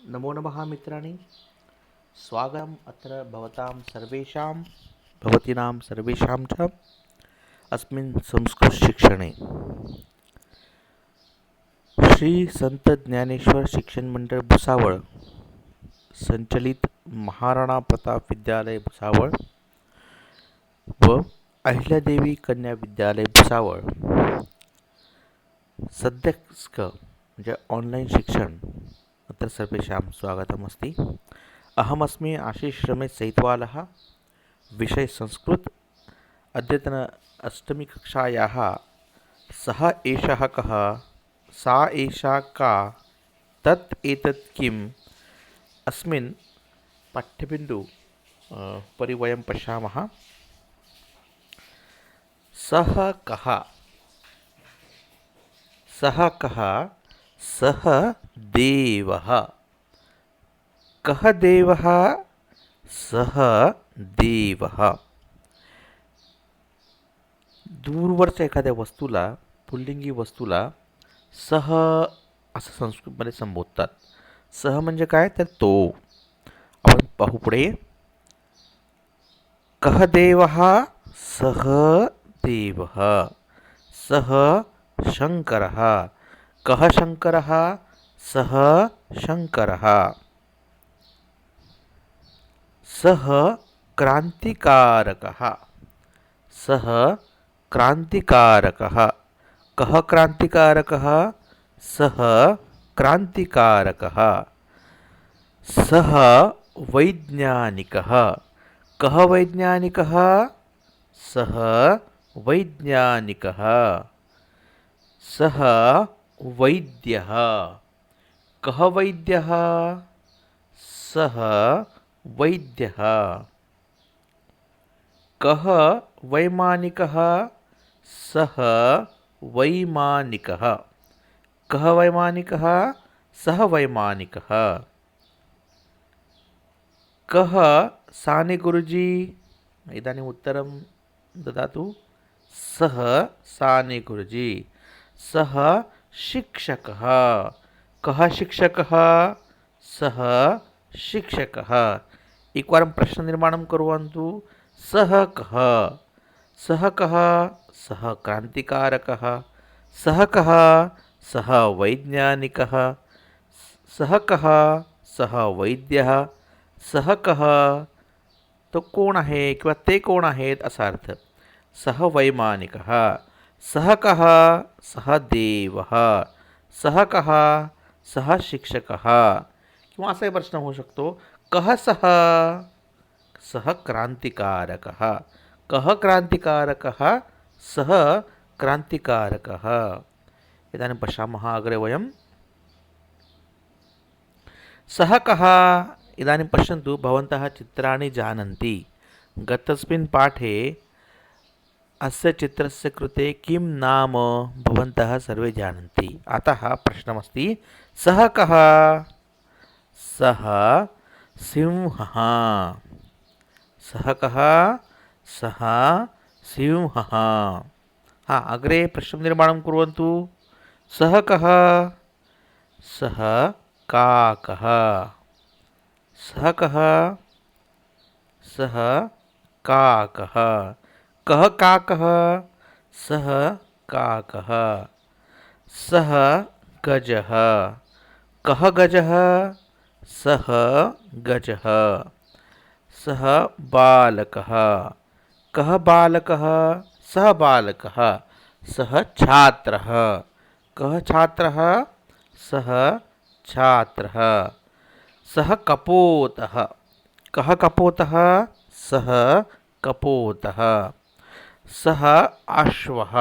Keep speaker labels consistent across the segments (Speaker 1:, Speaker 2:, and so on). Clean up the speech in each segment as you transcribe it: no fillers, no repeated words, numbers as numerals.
Speaker 1: नमो नमः मित्राणि। स्वागतम् अत्र भवतां सर्वेषां भवतीनां सर्वेषां च अस्मिन् संस्कृतशिक्षणे। श्री संत ज्ञानेश्वर शिक्षण मंडळ भुसावळ संचलित महाराणा प्रताप विद्यालय भुसावळ व अहिल्यादेवी कन्या विद्यालय भुसावळ सद्यस्क म्हणजे ऑनलाइन शिक्षण अत्र सर्वेषां स्वागतमस्ति। अहमस्मि आशीष रमेश सैतवालः। विषय संस्कृत। अद्यतन अष्टमी कक्षायाः सः एषः कः, सा एषा का, तत् एतत् किम् अस्मिन् पाठ्यबिन्दु उपरि वयं पश्यामः। सः कः, सः कः, सः देवः। कः देवः, सः देवः। दूरवरच्या एखाद्या वस्तूला, पुल्लिंगी वस्तूला सह असं संस्कृतमध्ये संबोधतात। सह म्हणजे काय तर तो। आपण पाहू पुढे। कः देवः, सः देवः। सः शङ्करः। कः शङ्करः, सः शङ्करः। सः क्रान्तिकारकः। सः क्रान्तिकारकः। कः क्रान्तिकारकः, सः क्रान्तिकारकः। सः वैज्ञानिकः। कः वैज्ञानिकः, सः वैज्ञानिकः। सः वैद्यः। कः वैद्यः, सः वैद्यः। कः वैमानिकः, सः वैमानिकः। कः वैमानिकः, सः वैमानिकः। कः साने गुरुजी, इदानीम् उत्तरं ददातु। सः साने गुरुजी। सः शिक्षकः। कः शिक्षकः, सः शिक्षकः। एकवारं प्रश्ननिर्माणं कुर्वन्तु। सः कः, सः कः, सः क्रान्तिकारकः। सः कः, सः वैज्ञानिकः। सः कः, सः वैद्यः। सः कः, तो कोण आहे किंवा ते कोण आहेत असा अर्थ। सः वैमानिकः। सः कः, सः देवः। सः कः, सः शिक्षकः। किंवा असाही प्रश्न होऊ शकतो, कः सः, सः क्रान्तिकारकः। कः क्रान्तिकारकः, सः क्रान्तिकारकः। इदानीं पश्यामः अग्रे वयं। सः कः, इदानीं पश्यन्तु, भवन्तः चित्राणि जानन्ति। गतस्मिन् पाठे अस्य चित्रस्य कृते किं नाम भवन्तः सर्वे जानन्ति। अतः प्रश्नमस्ति, सः कः, सः सिंहः। सः कः, सः सिंहः। अग्रे प्रश्ननिर्माणं कुर्वन्तु। सः कः, सः काकः। सः कः, सः काकः। कः काकः, सः काकः। सः गजः। कः गजः, सः गजः। सः बालकः। कः बालकः, सः बालकः। सः छात्रः। कः छात्रः, सः छात्रः। सः कपोतः। कः कपोतः, सः कपोतः। सः अश्वः।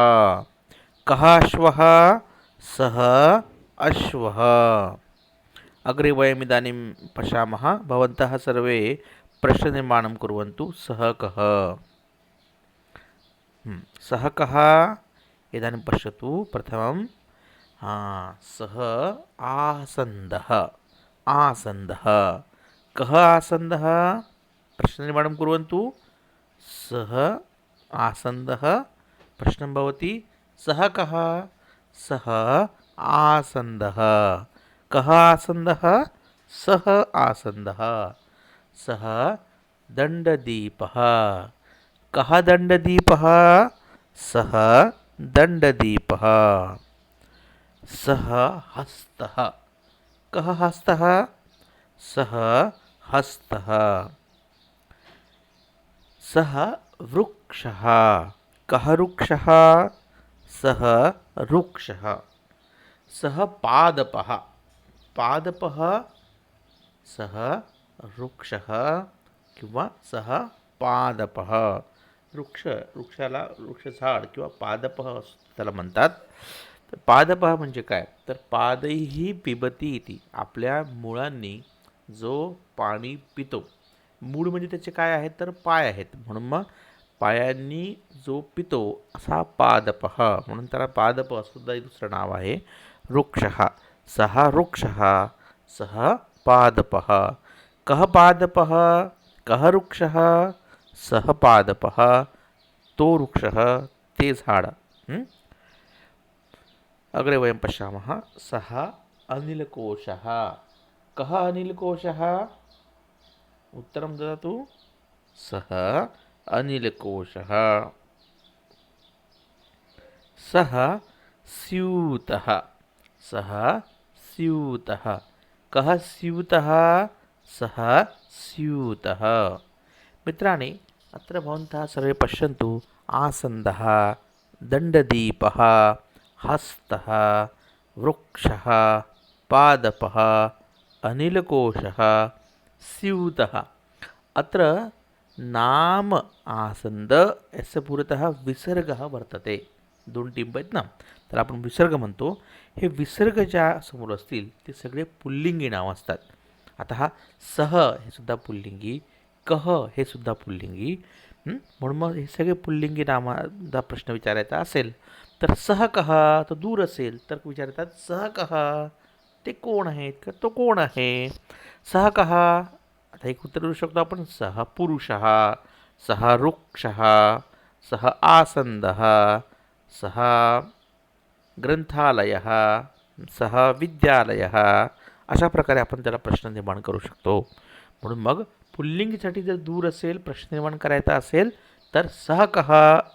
Speaker 1: कः अश्वः, सः अश्वः। अग्रे वयम् इदानीं पश्यामः। भवन्तः सर्वे प्रश्ननिर्माणं कुर्वन्तु। सः कः, सः कः, इदानीं पश्यतु। प्रथमं सः आसन्दः। आसन्दः। कः आसन्दः, प्रश्ननिर्माणं कुर्वन्तु। सः आसन्दः। प्रश्नं भवति, सः कः, सः आसन्दः। कः आसन्दः, सः आसन्दः, सः दण्डदीपः, कः दण्डदीपः, सः दण्डदीपः, सः हस्तः, कः हस्तः, सः हस्तः, सः वृक्षः, कः वृक्षः, सः वृक्षः, सः पादपः, पादपः, सः वृक्षः किंवा सः पादपः. वृक्षाला वृक्ष झाड किंवा पादपः त्याला म्हणतात. तर पादपः म्हणजे काय, तर पादैही पिबती इति, आपल्या मुळांनी जो पाणी पितो. मूळ म्हणजे त्याचे काय आहेत, तर पाय आहेत, म्हणून मग पायांनी जो पितो असा पादपः, म्हणून त्याला पादपः सुद्धा दुसरं नाव आहे वृक्षः. सः वृक्षः, सः पादपः, कः पादपः, कः वृक्षः, सः पादपः, तो वृक्षः, ते झाड. अग्रे वयं पश्यामः. सः अनिलकोशः, कः अनिलकोशः, उत्तरं ददातु. सः अनिलकोशः. सः स्यूतः, सः स्यूतः, कः स्यूतः, सः स्यूतः. मित्राणि, अत्र भवन्तः सर्वे पश्यन्तु. आसन्दः, दण्डदीपः, हस्तः, वृक्षः, पादपः, अनिलकोशः, स्यूतः. अत्र नाम आसन्द यस्य पुरतः विसर्गः वर्तते. दोन टिंब आहेत ना, तर आपण विसर्ग म्हणतो. हे विसर्ग ज्या समोर असतील ते सगळे पुल्लिंगी नाव असतात. आता हा सह हे सुद्धा पुल्लिंगी, कह हे सुद्धा पुल्लिंगी. म्हणून मग हे सगळे पुल्लिंगी नामाचा प्रश्न विचारायचा असेल तर सह कह तो दूर असेल तर विचारतात सह कह, ते कोण आहेत का, तो कोण आहे. सह कह, आता एक उत्तर देऊ शकतो आपण. सह पुरुषः, सह वृक्षः, सह आसन्दः, सह ग्रंथालयः, सह विद्यालयः. अशा प्रकारे आपण त्याला प्रश्न निर्माण करू शकतो. म्हणून मग पुल्लिंगीसाठी जर दूर असेल, प्रश्न निर्माण करायचा असेल तर सह कह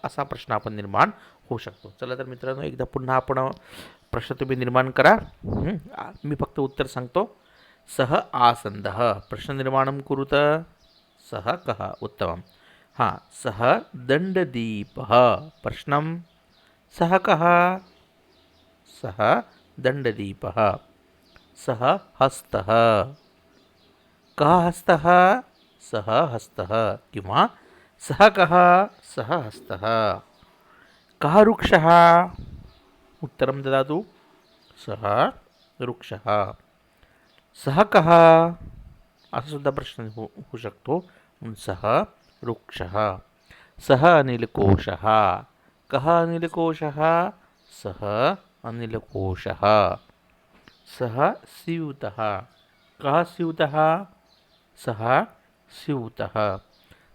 Speaker 1: असा प्रश्न आपण निर्माण होऊ शकतो. चला तर मित्रांनो, एकदा पुन्हा आपण प्रश्न तुम्ही निर्माण करा. मी फक्त उत्तर सांगतो. सह आसन्दः, प्रश्ननिर्माणं कुरुत. सह कः, उत्तमं. हां, सह दण्डदीपः, प्रश्नं. सह कः, सह दण्डदीपः. सह हस्तः, कः हस्तः, सः हस्तः किंवा सः कः, सः हस्तः. कः वृक्षः, उत्तरं ददातु. सः वृक्षः. सः कः, असा सुद्धा प्रश्न होऊ शकतो. सः वृक्षः. सः अनिलकोशः, कः अनिलकोशः, सः अनिलकोशः. सः स्यूतः, कः स्यूतः, सः स्यूतः.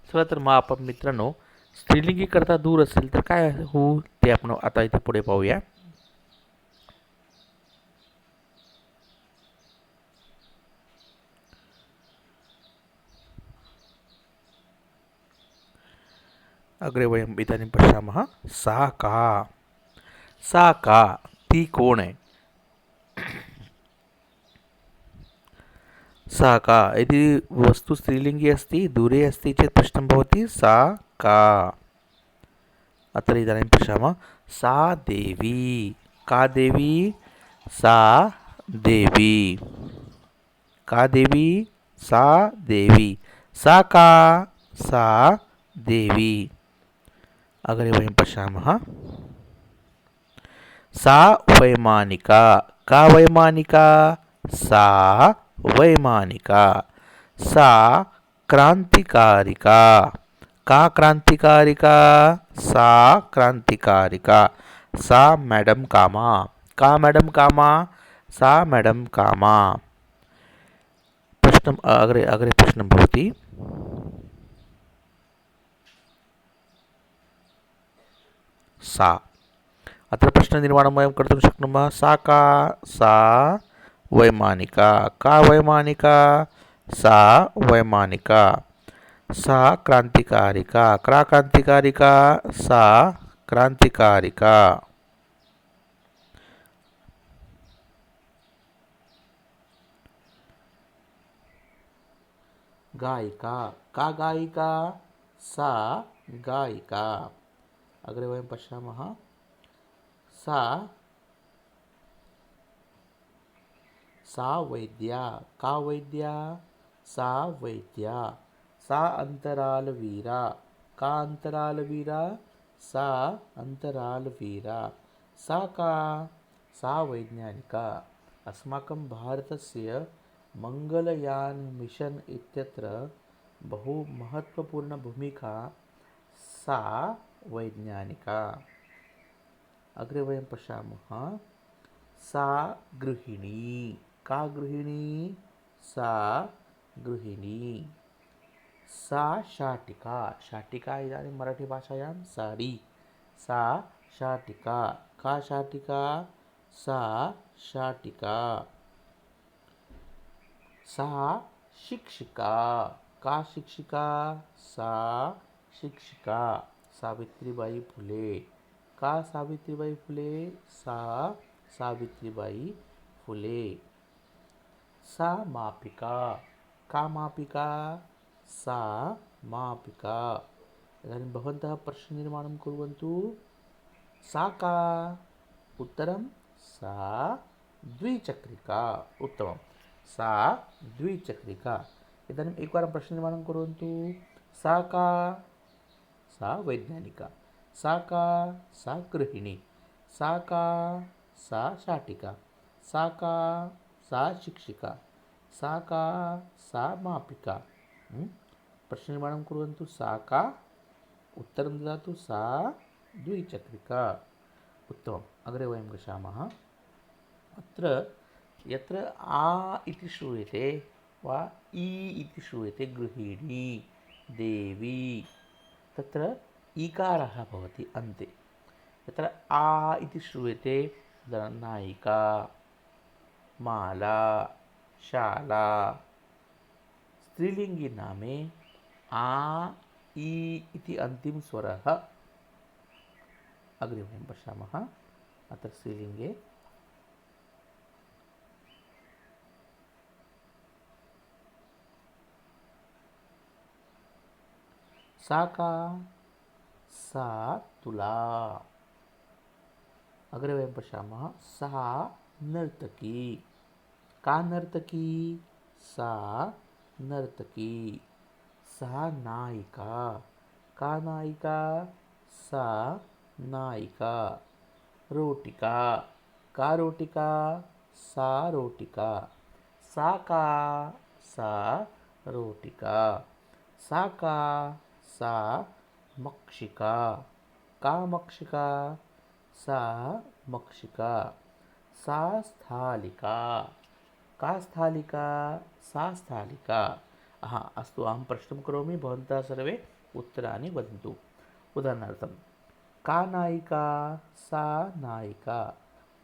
Speaker 1: चला तर मग आपण मित्रांनो, स्त्रीलिंगी करता दूर असेल तर काय होऊ ते आपण आता इथे पुढे पाहूया. अग्रे वयम् इदानीं पश्यामः. सा का, सा का, ती कोण आहे. सा का यदि वस्तु स्त्रीलिंगी अस्ति, दूरे अस्ति चेत् प्रश्नं भवति सा का. अत्र इदानीं पश्यामः. सा देवी, का देवी, सा देवी, का देवी, सा देवी. सा का, सा देवी. अग्रे वयं पश्यामः. सा वैमानिका, का वैमानिका, सा वैमानिका. सा क्रांतिकारिका, का क्रांतिकारिका, सा क्रांतिकारिका. सा मैडम कामा, का मैडम कामा, सा मैडम कामा. प्रश्न अग्रे अग्रे प्रश्नं भवति. सा, अत्र प्रश्ननिर्माणं वयं कर्तुं शक्नुमः. सा का, सा वैमानिका का वैमानिका सा वैमानिका सा क्रांतिकारिका क्रांतिकारिका सा क्रांतिकारिका गायिका का गायिका सा गायिका अग्रे वयं पश्यामः सा सा वैद्या का वैद्या सा वैद्या सा अंतरालवीरा का अंतरालवीरा सा अंतरालवीरा सा का सा वैज्ञानिका अस्माकं भारतस्य मंगलयान मिशन इत्यत्र बहु महत्वपूर्ण भूमिका सा वैज्ञानिका अग्रे वयं पश्यामः सा गृहिणी का गृहिणी सा गृहिणी सा शाटिका शाटिका इदानीं मराठीभाषायां साडी सा शाटिका का शाटिका सा शाटिका सा शिक्षिका का शिक्षिका सा शिक्षिका सावित्रीबाई फुले का सावित्रीबाई फुले सा सावित्रीबाई फुले सा मापिका का मापिका सा मापिका इदानीं भवन्तः प्रश्ननिर्माणं कुर्वन्तु सा का उत्तरं सा द्विचक्रिका उत्तमं सा द्विचक्रिका इदानीम् एकवारं प्रश्ननिर्माणं कुर्वन्तु सा का सा वैज्ञानिका सा का सा गृहिणी सा का सा शाटिका सा का सा शिक्षिका सा का सा मापिका प्रश्ननिर्माणं कुर्वन्तु सा का उत्तरं ददातु सा द्विचक्रिका उत्तमम् अग्रे वयं गच्छामः अत्र यत्र आ इति श्रूयते वा ई इति श्रूयते गृहिणी देवी तत्र ईकारः भवति अन्ते यत्र आ इति श्रूयते नायिका माला शाला स्त्रीलिंगी नामे आ ई इति अन्तिम स्वरः अग्रे वयं पश्यामः अत्र स्त्रीलिङ्गे सा का सा तुला अग्रे वयं पश्यामः सा नर्तकी का नर्तकी सा नर्तकी सा नायिका का नायिका सा नायिका रोटिका का रोटिका सा रोटिका सा का सा रोटिका सा का सा मक्षिका का मक्षिका सा मक्षिका सा स्थालिका का स्थालिका सा स्थालिका अस्तु अहं प्रश्नं करोमि भवन्तः सर्वे उत्तराणि वदन्तु उदाहरणार्थं का नायिका सा नायिका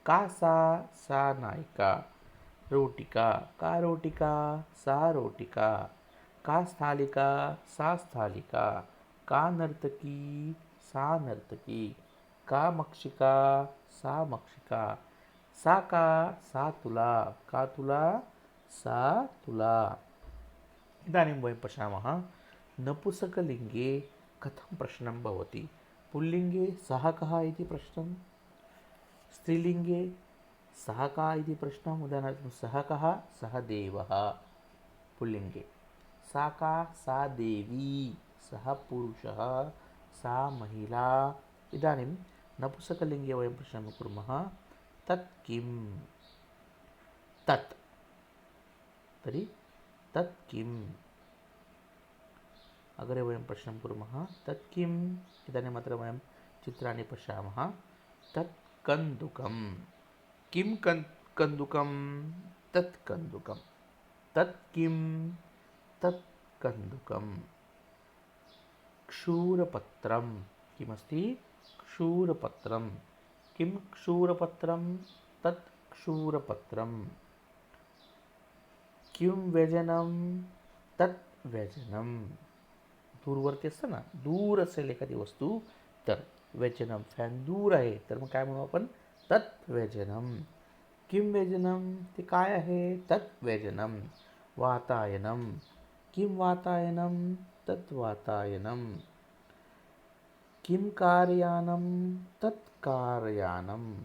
Speaker 1: का सा नायिका रोटिका का रोटिका सा रोटिका का स्थालिका सा स्थालिका का नर्तकी सा नर्तकी का मक्षिका सा मक्षिका सा का सा तुला का तुला सा तुला इदानीं वयं पश्यामः नपुंसकलिङ्गे कथं प्रश्नं भवति पुल्लिङ्गे सः कः इति प्रश्नं स्त्रीलिङ्गे सः का इति प्रश्नम् उदाहरणार्थं सः कः सः देवः पुल्लिङ्गे सा का सा देवी सः पुरुषः सा महिला इदानीं नपुंसकलिङ्गे वयं प्रश्नं कुर्मः तत् किं तत् तर्हि तत् किम् अग्रे वयं प्रश्नं कुर्मः तत् किम् इदानीम् अत्र वयं चित्राणि पश्यामः तत् कन्दुकं किं कन्दुकं तत् कन्दुकं तत् किं तत् कन्दुकं क्षूरपत्रं किमस्ति क्षूरपत्रं किं क्षूरपत्रं तत् क्षूरपत्रं किं व्यजनं तत् व्यजनं. दूरवरती असतं ना, दूर असेल एखादी वस्तू तर व्यजनम. फॅन दूर आहे तर मग काय म्हणू आपण, तत् व्यजनम. किं व्यजनम, ते काय आहे, तत् व्यजनम. वातायनम, किं वातायनम, तत् वातायनम. किं कार्यानं तत् कार्यानं.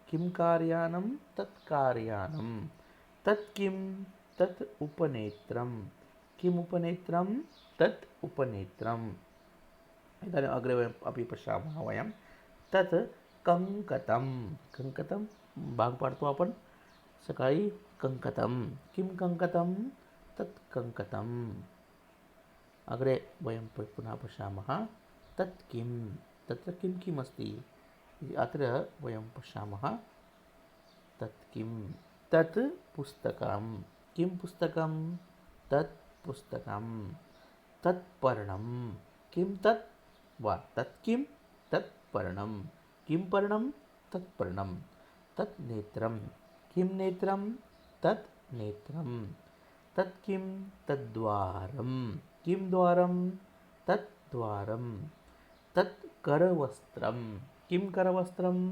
Speaker 1: किं कार्यानं तत् कार्यानं. तत् किं तत् उपनेत्रं. किम् उपनेत्रं तत् उपनेत्रम्. इदानीम् अग्रे वयम् अपि पश्यामः वयं. तत् कङ्कतं. कङ्कतं भाग पाडतो आपण सकाळी. कङ्कतं, किं कङ्कतं तत् कङ्कतम्. अग्रे वयं पुनः पश्यामः. तत् किं, तत्र किं किम् अस्ति अत्र वयं पश्यामः. तत् किं, तत् पुस्तकं. किं पुस्तकं तत् पुस्तकं. तत् पर्णं, किं तत् वा तत् किं तत् पर्णं. किं पर्णं तत् पर्णं. तत् नेत्रं, किं नेत्रं तत् नेत्रं. तत् किं तद्द्वारं. किं द्वारं तत् द्वारं. तत् करवस्त्रं. किं करवस्त्रं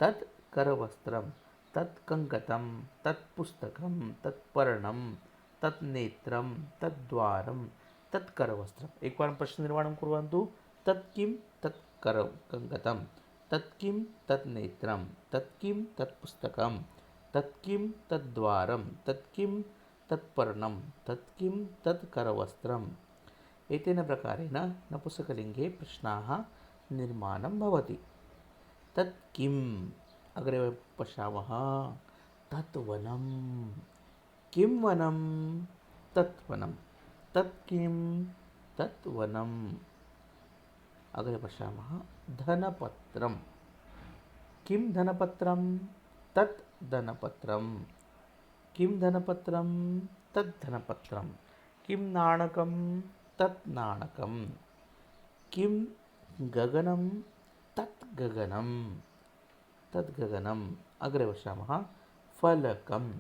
Speaker 1: तत् करवस्त्रं. तत् कङ्कतं, तत् पुस्तकं, तत् पर्णं, तत् नेत्रं, तत् द्वारं, तत् करवस्त्रम्. एकवारं प्रश्ननिर्माणं कुर्वन्तु. तत् किं तत् कङ्कतं. तत् किं तत् नेत्रं. तत् किं तत् पुस्तकं. तत् किं तत् द्वारं. तत् किं तत् पर्णं. तत् किं तत् करवस्त्रम्. एतेन प्रकारेण नपुंसकलिङ्गे प्रश्नाः निर्माणं भवति. तत् किम्, अग्रे वयं पश्यामः. तत् वनं. किं वनं तत् वनं. तत् किं तत् वनम्. अग्रे पश्यामः. धनपत्रं. किं धनपत्रं तत् धनपत्रं. किं धनपत्रं तत् धनपत्रं. किं नाणकं तत् नाणकं. किं गगनं तत् गगनं. तद् गगनम्. अग्रे पश्यामः. फलकम्.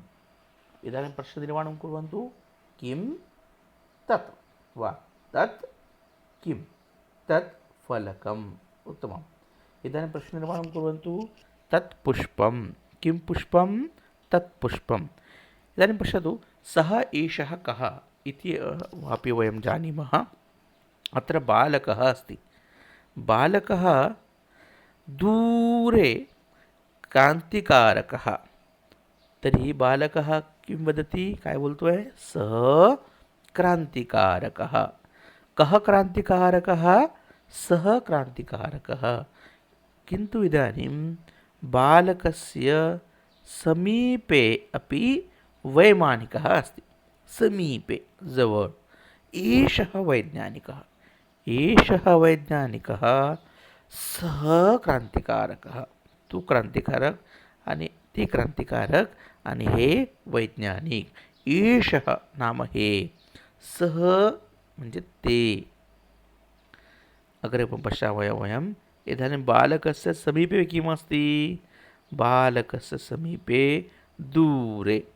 Speaker 1: इदानीं प्रश्ननिर्माणं कुर्वन्तु. किं तत् वा तत् किं तत् फलकम्. उत्तमम्. इदानीं प्रश्ननिर्माणं कुर्वन्तु. तत् पुष्पं. किं पुष्पं तत् पुष्पम्. इदानीं पश्यतु. सः एषः कः इति अपि वयं जानीमः. अत्र बालकः अस्ति. बालकः दूरे क्रान्तिकारकः. तर्हि बालकः किं वदति, काय बोलतोय, सः क्रान्तिकारकः. कः क्रान्तिकारकः, सः क्रान्तिकारकः. किन्तु इदानीं बालकस्य समीपे अपि वैमानिकः अस्ति. समीपे, जवळ. एषः वैज्ञानिकः. एषः वैज्ञानिकः. सः क्रांतिकारकः. तू क्रांतिकारक आणि ते क्रांतिकारक आणि हे वैज्ञानिक. एषः नाम हे, सः म्हणजे ते. अग्रे पश्यामः वयम्. इदानीं बालकस्य समीपे किमस्ति, बालकस्य समीपे दूरे.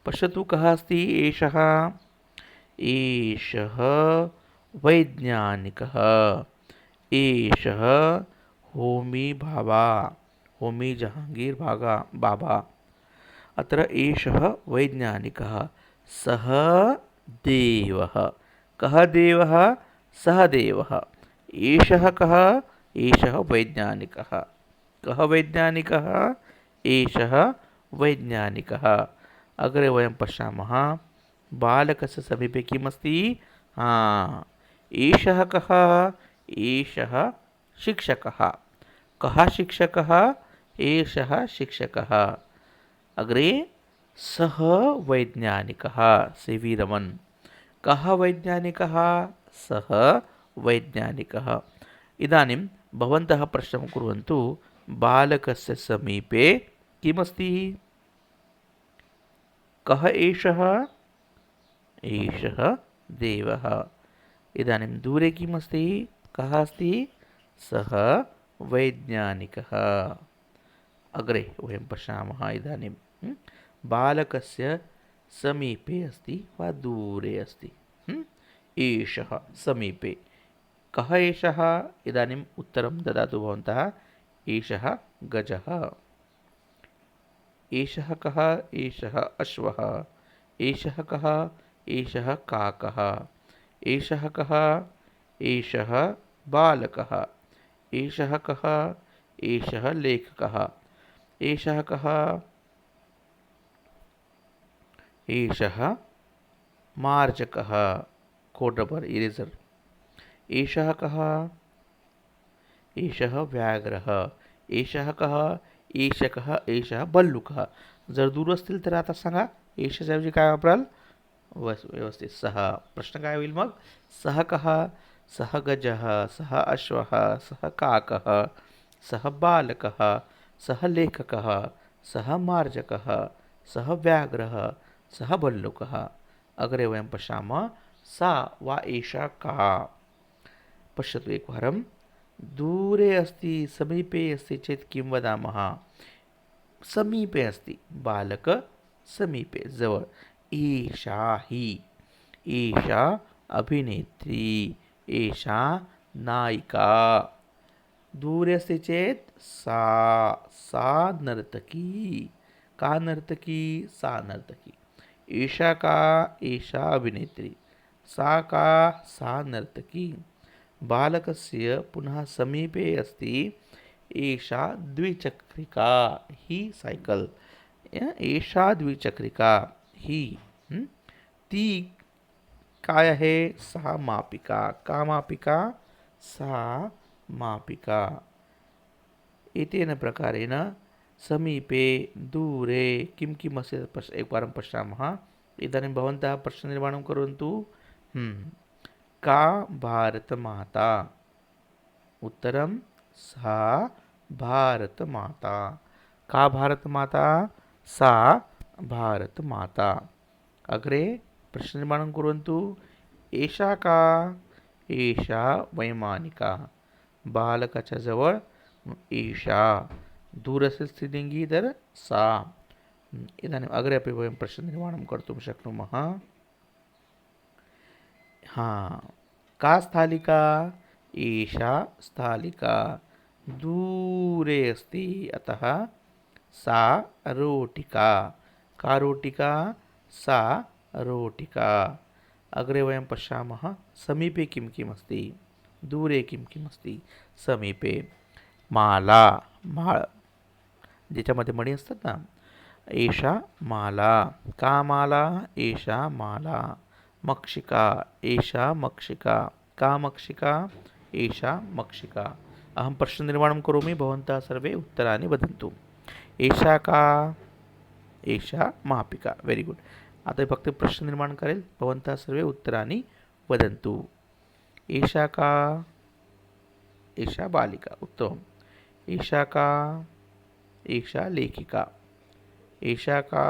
Speaker 1: पश्यतु कः अस्ति एषः. एषः वैज्ञानिकः. एषः होमी भाभा. होमी जहांगीर बाबा. अत्र एषः वैज्ञानिकः. सः देवः. कः देवः, सः देवः. एषः कः, एषः वैज्ञानिकः. कः वैज्ञानिकः, एषः वैज्ञानिकः. अग्रे वयं पश्यामः. बालकस्य समीपे किमस्ति, एषः कः, एषः शिक्षकः. कः शिक्षकः, एषः शिक्षकः. अग्रे सः वैज्ञानिकः. सी.वी. रमन्. कः वैज्ञानिकः, सः वैज्ञानिकः. इदानीं भवन्तः प्रश्नं कुर्वन्तु. बालकस्य समीपे किमस्ति, कः एषः, एषः देवः. इदानीं दूरे किमस्ति, कः अस्ति, सः वैज्ञानिकः. अग्रे वयं पश्यामः. इदानीं बालकस्य समीपे अस्ति वा दूरे अस्ति? एषः समीपे। कः एषः? इदानीम् उत्तरं ददातु भवन्तः। एषः गजः। एषः कः? एषः अश्वः। एषः कः? एषः काकः। एषः कः? एषः बालकः। एषः कः? एषः लेखकः। एषः कः? एषः मार्जकः, कोड रबर इरेजर। एषः कः? एषः व्याघ्रः। एषः कः? एषकः एषः भल्लुकः। जर दूर असतील तर आता सांगा एषच्याऐवजी काय वापराल? व्यवस्थित सः. प्रश्न काय होईल मग? सः कः? सः गजः, सः अश्वः, सः काकः, सः बालकः, सः लेखकः, सः मार्जकः, सः व्याघ्रः, सः भल्लुकः. अग्रे वयं पश्यामः सा वा एषा का. पश्यतु एकवारं. दूरे अस्ति समीपे अस्ति चेत् किं वदामः? समीपे अस्ति बालक, समीपे जवळ. एषा हि, एषा अभिनेत्री, एषा नायिका. दूरे अस्ति चेत् सा, सा नर्तकी. का नर्तकी? सा नर्तकी. एषा का? एषा अभिनेत्री. सा का? सा नर्तकी. बालकस्य पुनः समीपे अस्ति एषा द्विचक्रिका, ही सायकल. एषा द्विचक्रिका, ही. ती काय आहे? सा मापिका. का मापिका? सा मापिका. एतेन प्रकारेण समीपे, दूरे किं किम् अस्ति एकवारं पश्यामः. इदानीं भवन्तः प्रश्ननिर्माणं कुर्वन्तु. का भारतमाता? उत्तरं सा भारतमाता. का भारतमाता? सा भारतमाता. अग्रे प्रश्ननिर्माणं कुर्वन्तु. एषा का? एषा वैमानिका. बालकाच्या जवळ एषा. दूर असेल स्त्रीलिंगी तर सा. इदानीम् अग्रे अपि वयं प्रश्ननिर्माणं कर्तुं शक्नुमः. का स्थालिका? एषा स्थालिका. दूरे अस्ति अतः सा रोटिका. का रोटिका? सा रोटिका. अग्रे वयं पश्यामः समीपे किं किम् अस्ति, दूरे किं किम् अस्ति. समीपे माला, माळ ज्याच्यामध्ये मणी असतात ना. एषा माला. का माला? एषा माला. मक्षिका. एषा मक्षिका. का मक्षिका? एषा मक्षिका. अहं प्रश्ननिर्माणं करोमि, भवन्तः सर्वे उत्तराणि वदन्तु. एषा का? एषा मापिका. Very good. आता फक्त प्रश्ननिर्माण करेल, भवन्तः सर्वे उत्तराणि वदन्तु. एषा का? एषा बालिका. उत्तमम्. एषा का? एषा लेखिका. एषा का?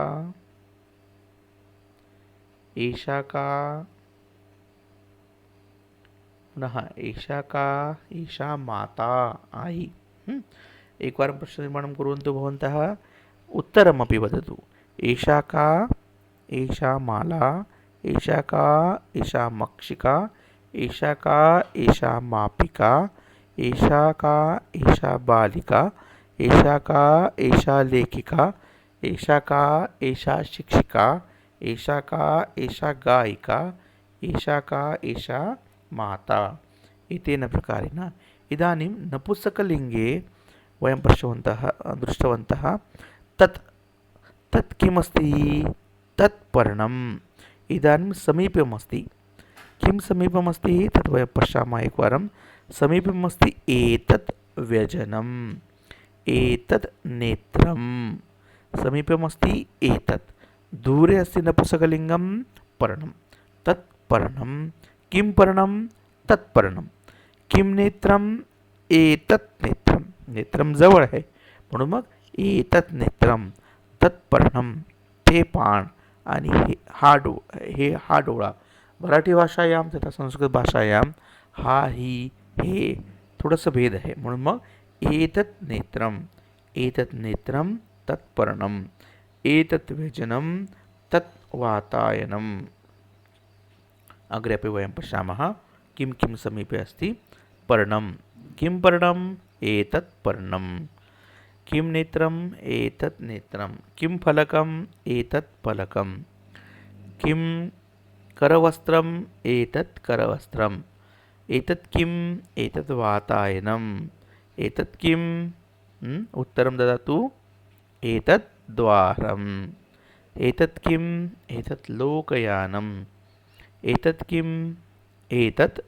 Speaker 1: एषा का? पुनः एषा का? एषा माता, आई. एकवारं प्रश्ननिर्माणं कुर्वन्तु भवन्तः, उत्तरमपि वदतु. एषा का? एषा माला. एषा का? एषा मक्षिका. एषा का? एषा मापिका. एषा का? एषा बालिका. एषा का? एषा लेखिका. एषा का? एषा शिक्षिका. एषा का? एषा गायिका. एषा का? एषा माता. एतेन प्रकारेण इदानीं नपुंसकलिङ्गे वयं दृष्टवन्तः तत् तत् किमस्ति? तत् पर्णम्. इदानीं समीपमस्ति. किं समीपमस्ति? तत् वयं पश्यामः एकवारं. समीपमस्ति एतत् व्यजनम्, एतत् नेत्रं. समीपमस्ति एतत्. दूरे अस्ति नपुंसकलिङ्गं पर्णं. तत् पर्णं. किं पर्णं? तत् पर्णं. किं नेत्रं? एतत् नेत्रं. नेत्रं जवळ आहे म्हणून मग एतत् नेत्रं. तत् पर्णं. ते पान आणि हे हा डोळा. मराठी भाषायां तथा संस्कृत भाषायां हा ही हे थोडंसं भेद आहे म्हणून मग एतत् नेत्रं. एतत् नेत्रं तत् पर्णं. एतत् व्यजनं तत् वातायनम्। अग्रे अपि वयं पश्यामः किं किं समीपे अस्ति। पर्णं। किं पर्णम्? एतत् पर्णं। किं नेत्रम्? एतत् नेत्रं। किं फलकम्? एतत् फलकम्। किं करवस्त्रम्? एतत् करवस्त्रम्। एतत् किम्? एतत् वातायनम्। एतत् किम्? उत्तरं ददातु। एतत् द्वारम्। एतत् किम्? एतत् लोकयानम्। एतत् किम्? एतत्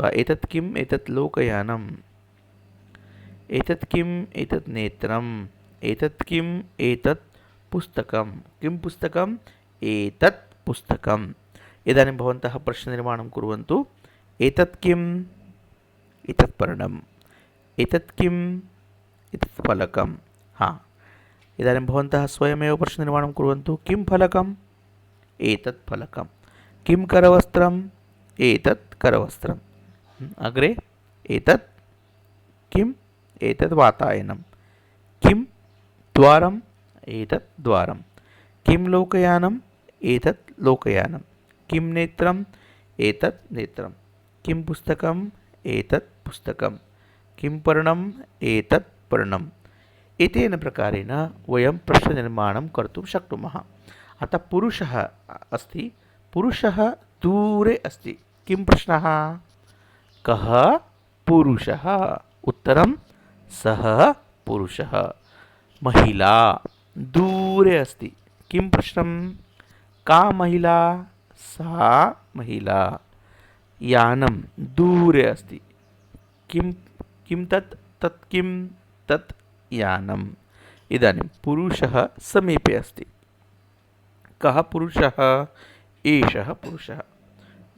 Speaker 1: एतत् किम्? एतत् लोकयानम्। एतत् किम्? एतत् नेत्रम्। एतत् किम्? एतत् पुस्तकं। किं पुस्तकम्? एतत् पुस्तकम्। इदानीं भवन्तः प्रश्ननिर्माणं कुर्वन्तु। एतत् किम्? एतत् पर्णम्। एतत् किम्? एतत् फलकं। इदानीं भवन्तः स्वयमेव प्रश्ननिर्माणं कुर्वन्तु। किं फलकम्? एतत् फलकं। किं करवस्त्रम्? एतत् करवस्त्रम्। अग्रे एतत् किम्? एतत् वातायनं। किं द्वारम्? एतत् द्वारं। किं लोकयानम्? एतत् लोकयानं। किं नेत्रम्? एतत् नेत्रं। किं पुस्तकम्? एतत् पुस्तकं। किं पर्णम्? एतत् पर्णम्। एतेन प्रकारेण वयं प्रश्ननिर्माणं कर्तुं शक्नुमः। अतः पुरुषः अस्ति। पुरुषः दूरे अस्ति। किं प्रश्नः? कः पुरुषः? उत्तरं सः पुरुषः। महिला दूरे अस्ति। किं प्रश्नं? का महिला? सा महिला। यानं दूरे अस्ति। किं किं तत्? तत् किं? तत् यानम्। इदानीं पुरुषः समीपे अस्ति। कः पुरुषः? एषः पुरुषः।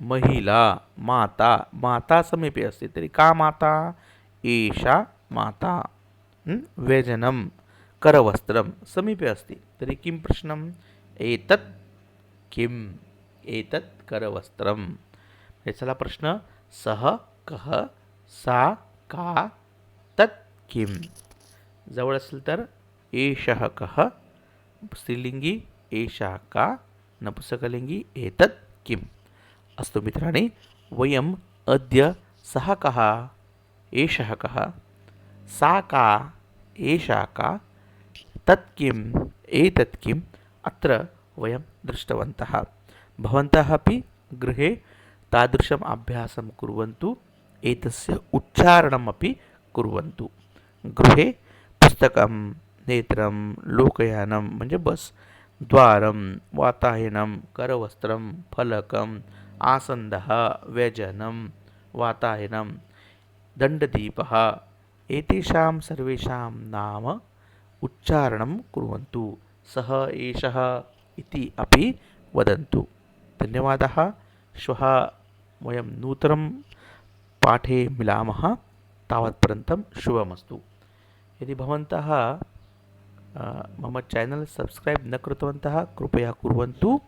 Speaker 1: महिला माता। माता समीपे अस्ति। तर्हि का माता? एषा माता। व्यजनं करवस्त्रं समीपे अस्ति। तर्हि किं प्रश्नम्? एतत् किम्? एतत् करवस्त्रम्। चला प्रश्न। सः कः? सा का? तत् किम्? जवळ असेल तर एषः कः स्त्रीलिंगी, एषा का नपुंसकलिंगी, एतत् किम्? अस्तु मित्राणि, वयम् अद्य सः कः, एषः कः, सा का, एषा का, तत् किम्, एतत् किम् अत्र वयं दृष्टवन्तः। भवन्तः अपि गृहे तादृशम् अभ्यासं कुर्वन्तु। एतस्य उच्चारणमपि कुर्वन्तु। गृहे पुस्तकं, नेत्रं, लोकयानं म्हणजे बस, द्वारं, वातायनं, करवस्त्रं, फलकम्, आसन्दः, व्यजनं, वातायनं, दण्डदीपः एतेषां सर्वेषां नाम उच्चारणं कुर्वन्तु। सः एषः इति अपि वदन्तु। धन्यवादः। श्वः वयं नूतनं पाठे मिलामः। तावत्पर्यन्तं शुभमस्तु। यदि भवन्तः मम चैनल सब्स्क्राइब न कृतवन्तः कृपया कुर्वन्तु।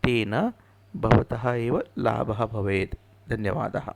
Speaker 1: तेन भवतः एव लाभः भवेत्। धन्यवादः।